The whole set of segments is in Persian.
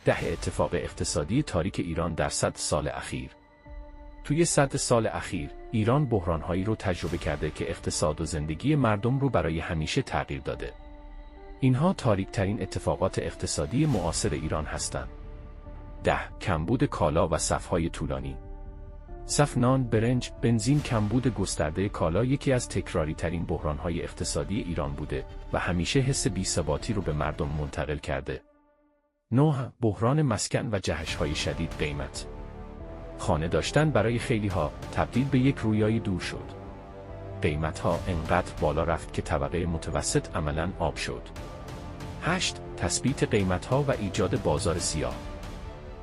اتفاق اقتصادی تاریک ایران در 100 سال اخیر. توی 100 سال اخیر، ایران بحران‌هایی رو تجربه کرده که اقتصاد و زندگی مردم رو برای همیشه تغییر داده. اینها تاریک‌ترین اتفاقات اقتصادی معاصر ایران هستند. 10. کمبود کالا و صف‌های طولانی. صف نان، برنج، بنزین. کمبود گسترده کالا یکی از تکراری‌ترین بحران‌های اقتصادی ایران بوده و همیشه حس بی‌ثباتی رو به مردم منتقل کرده. 9. بحران مسکن و جهش‌های شدید قیمت. خانه داشتن برای خیلی‌ها تبدیل به یک رویای دور شد. قیمت‌ها انقدر بالا رفت که طبقه متوسط عملاً آب شد. 8. تثبیت قیمت‌ها و ایجاد بازار سیاه.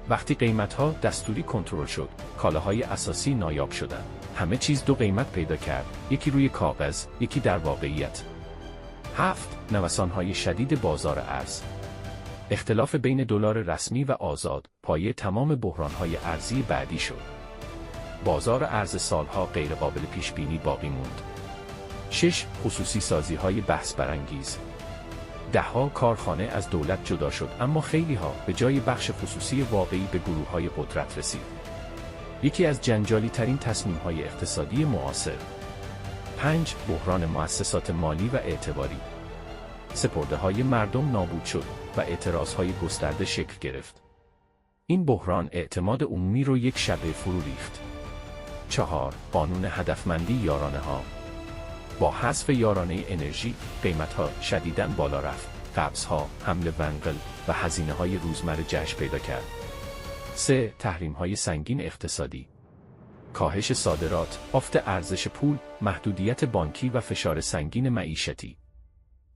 وقتی قیمت‌ها دستوری کنترل شد، کالاهای اساسی نایاب شدند. همه چیز دو قیمت پیدا کرد، یکی روی کاغذ، یکی در واقعیت. 7. نوسان‌های شدید بازار ارز. اختلاف بین دلار رسمی و آزاد، پایه تمام بحران‌های ارزی بعدی شد. بازار ارز سالها غیرقابل پیش‌بینی باقی موند. 6. خصوصی سازی‌های بحث برانگیز. ده‌ها کارخانه از دولت جدا شد، اما خیلی‌ها به جای بخش خصوصی واقعی به گروه‌های قدرت رسید. یکی از جنجالی‌ترین تصمیم‌های اقتصادی معاصر. 5. بحران مؤسسات مالی و اعتباری. سپرده‌های مردم نابود شد و اعتراضهای گسترده شکل گرفت. این بحران اعتماد عمومی رو یک شبه فرو ریخت. 4. قانون هدفمندی یارانه‌ها. با حذف یارانه انرژی، قیمت‌ها شدیداً بالا رفت. قبض‌ها، حمل ونقل و هزینه‌های روزمره جهش پیدا کرد. 3. تحریم‌های سنگین اقتصادی. کاهش صادرات، افت ارزش پول، محدودیت بانکی و فشار سنگین معیشتی.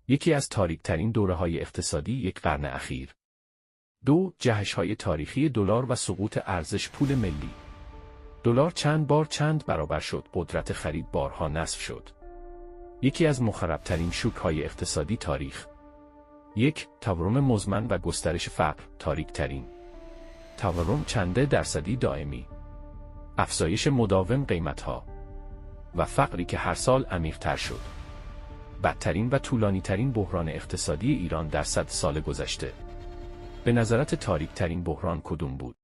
یکی از تاریک‌ترین دوره‌های اقتصادی یک قرن اخیر. 2. جهش‌های تاریخی دلار و سقوط ارزش پول ملی. دلار چند برابر شد، قدرت خرید بارها نصف شد. یکی از مخربترین شوک‌های اقتصادی تاریخ. 1. تورم مزمن و گسترش فقر، تاریک‌ترین. تورم چند درصدی دائمی. افزایش مداوم قیمت‌ها. و فقری که هر سال عمیق‌تر شد. بدترین و طولانی‌ترین بحران اقتصادی ایران در 100 سال گذشته. به نظرت تاریک‌ترین بحران کدوم بود؟